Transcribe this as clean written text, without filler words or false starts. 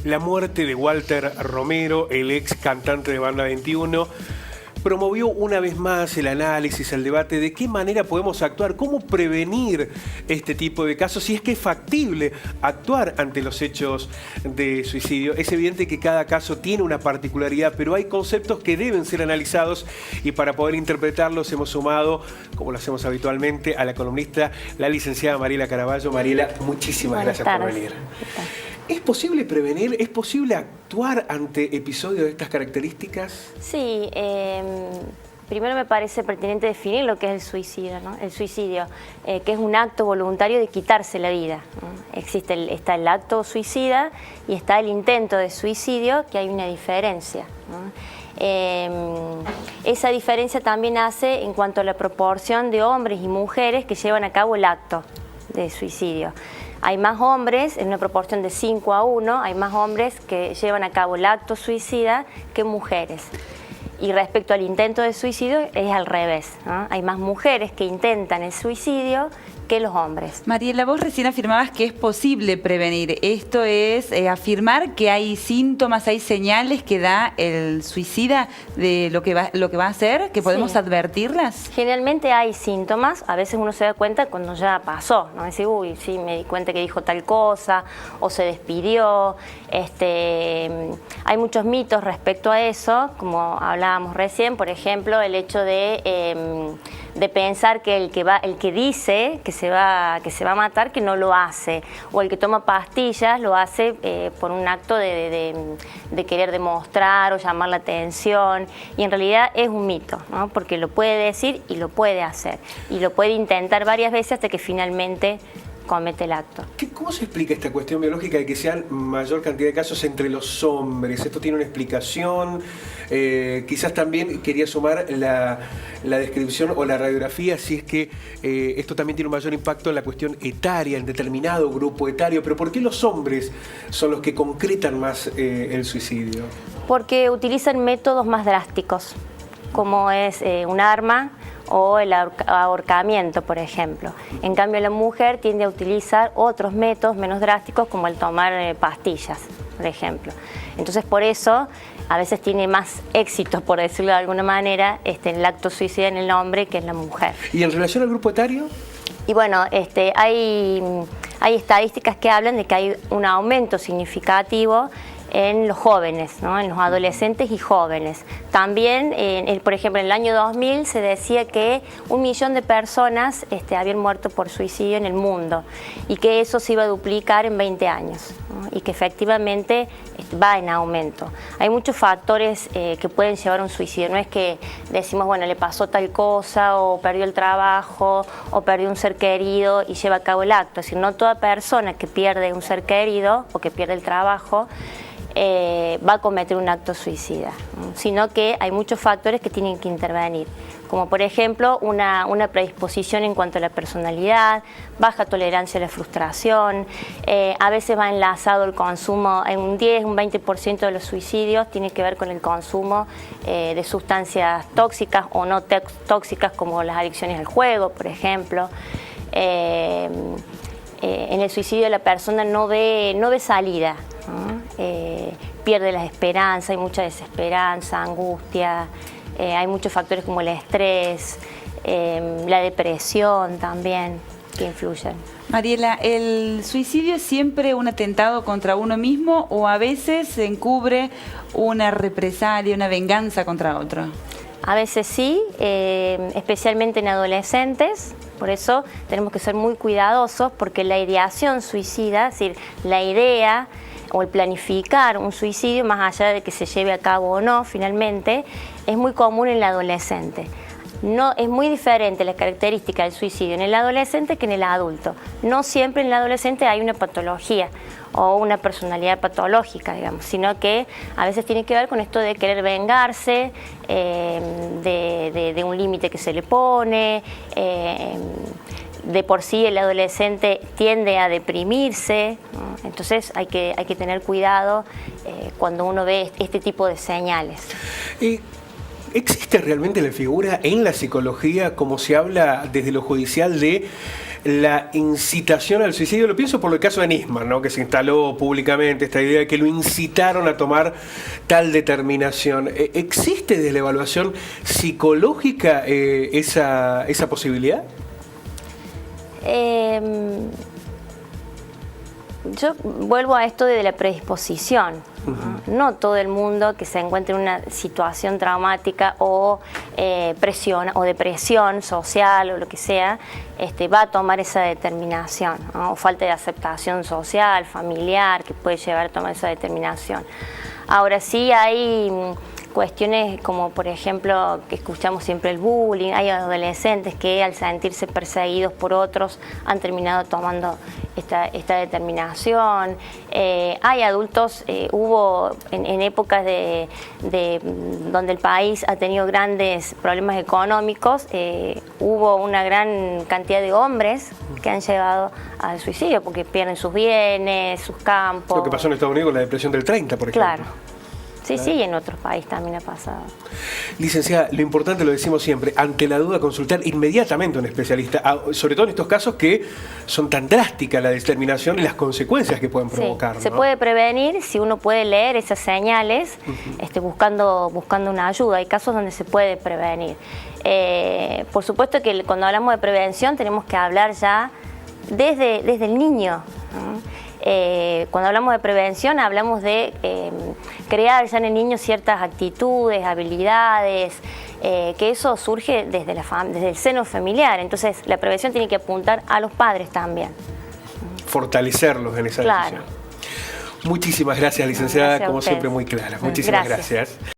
La muerte de Walter Romero, el ex cantante de Banda 21, promovió una vez más el análisis, el debate de qué manera podemos actuar, cómo prevenir este tipo de casos, si es que es factible actuar ante los hechos de suicidio. Es evidente que cada caso tiene una particularidad, pero hay conceptos que deben ser analizados y para poder interpretarlos hemos sumado, como lo hacemos habitualmente, a la columnista, la licenciada Mariela Caraballo. Mariela, muchísimas gracias por venir. ¿Es posible prevenir? ¿Es posible actuar ante episodios de estas características? Sí, primero me parece pertinente definir lo que es el suicidio, ¿no? El suicidio, que es un acto voluntario de quitarse la vida, ¿no? Está el acto suicida y está el intento de suicidio, que hay una diferencia, ¿no? Esa diferencia también hace en cuanto a la proporción de hombres y mujeres que llevan a cabo el acto de suicidio. Hay más hombres, en una proporción de 5-1, hay más hombres que llevan a cabo el acto suicida que mujeres. Y respecto al intento de suicidio es al revés, ¿no? Hay más mujeres que intentan el suicidio que los hombres. Mariela, vos recién afirmabas que es posible prevenir. Esto es afirmar que hay síntomas, hay señales que da el suicida de lo que va a hacer, que podemos advertirlas. Generalmente hay síntomas, a veces uno se da cuenta cuando ya pasó, ¿no? Decir, uy, sí, me di cuenta que dijo tal cosa, o se despidió. Hay muchos mitos respecto a eso, como hablábamos recién, por ejemplo, el hecho de pensar que el que dice que se va a matar, que no lo hace, o el que toma pastillas lo hace por un acto de querer demostrar o llamar la atención, y en realidad es un mito, ¿no? Porque lo puede decir y lo puede hacer, y lo puede intentar varias veces hasta que finalmente comete el acto. ¿Cómo se explica esta cuestión biológica de que sean mayor cantidad de casos entre los hombres? ¿Esto tiene una explicación? Quizás también quería sumar la descripción o la radiografía, si es que esto también tiene un mayor impacto en la cuestión etaria, en determinado grupo etario. Pero ¿por qué los hombres son los que concretan más el suicidio? Porque utilizan métodos más drásticos, como es un arma o el ahorcamiento, por ejemplo. En cambio, la mujer tiende a utilizar otros métodos menos drásticos, como el tomar pastillas, por ejemplo. Entonces, por eso, a veces tiene más éxito, por decirlo de alguna manera, el acto suicida en el hombre que en la mujer. ¿Y en relación al grupo etario? Y bueno, hay estadísticas que hablan de que hay un aumento significativo en los jóvenes, ¿no? En los adolescentes y jóvenes. También, por ejemplo, en el año 2000 se decía que 1 millón de personas habían muerto por suicidio en el mundo y que eso se iba a duplicar en 20 años, ¿no? Y que efectivamente va en aumento. Hay muchos factores que pueden llevar a un suicidio. No es que decimos, bueno, le pasó tal cosa o perdió el trabajo o perdió un ser querido y lleva a cabo el acto. Es decir, no toda persona que pierde un ser querido o que pierde el trabajo va a cometer un acto suicida, sino que hay muchos factores que tienen que intervenir, como por ejemplo una predisposición en cuanto a la personalidad, baja tolerancia a la frustración, a veces va enlazado el consumo, en un 10, un 20% de los suicidios tiene que ver con el consumo de sustancias tóxicas o no tóxicas, como las adicciones al juego, por ejemplo. En el suicidio la persona no ve salida, ¿no? Pierde las esperanzas, hay mucha desesperanza, angustia, hay muchos factores como el estrés, la depresión también que influyen. Mariela, ¿el suicidio es siempre un atentado contra uno mismo o a veces se encubre una represalia, una venganza contra otro? A veces sí, especialmente en adolescentes. Por eso tenemos que ser muy cuidadosos, porque la ideación suicida, es decir, la idea o el planificar un suicidio, más allá de que se lleve a cabo o no, finalmente, es muy común en el adolescente. No, es muy diferente la característica del suicidio en el adolescente que en el adulto. No siempre en el adolescente hay una patología o una personalidad patológica, digamos, sino que a veces tiene que ver con esto de querer vengarse de un límite que se le pone. De por sí el adolescente tiende a deprimirse, ¿no? Entonces hay que tener cuidado cuando uno ve este tipo de señales. ¿Existe realmente la figura en la psicología, como se habla desde lo judicial, de la incitación al suicidio? Lo pienso por el caso de Nisman, ¿no? Que se instaló públicamente esta idea de que lo incitaron a tomar tal determinación. ¿Existe desde la evaluación psicológica esa posibilidad? Yo vuelvo a esto de la predisposición. No todo el mundo que se encuentre en una situación traumática o presión o depresión social o lo que sea, va a tomar esa determinación, ¿no? O falta de aceptación social, familiar, que puede llevar a tomar esa determinación. Ahora sí hay cuestiones como, por ejemplo, que escuchamos siempre el bullying. Hay adolescentes que al sentirse perseguidos por otros han terminado tomando esta determinación. Hay adultos, hubo en épocas donde el país ha tenido grandes problemas económicos, hubo una gran cantidad de hombres que han llegado al suicidio porque pierden sus bienes, sus campos. Lo que pasó en Estados Unidos con la depresión del 30, por ejemplo. Claro. Sí, sí, y en otros países también ha pasado. Licenciada, lo importante, lo decimos siempre, ante la duda consultar inmediatamente a un especialista, sobre todo en estos casos que son tan drásticas la determinación y las consecuencias que pueden provocar. Sí, se ¿no? puede prevenir si uno puede leer esas señales buscando una ayuda. Hay casos donde se puede prevenir. Por supuesto que cuando hablamos de prevención tenemos que hablar ya desde el niño, ¿no? Cuando hablamos de prevención hablamos de crear ya en el niño ciertas actitudes, habilidades, que eso surge desde el seno familiar. Entonces la prevención tiene que apuntar a los padres también. Fortalecerlos en esa decisión. Muchísimas gracias, licenciada, Gracias como siempre muy clara. Muchísimas gracias.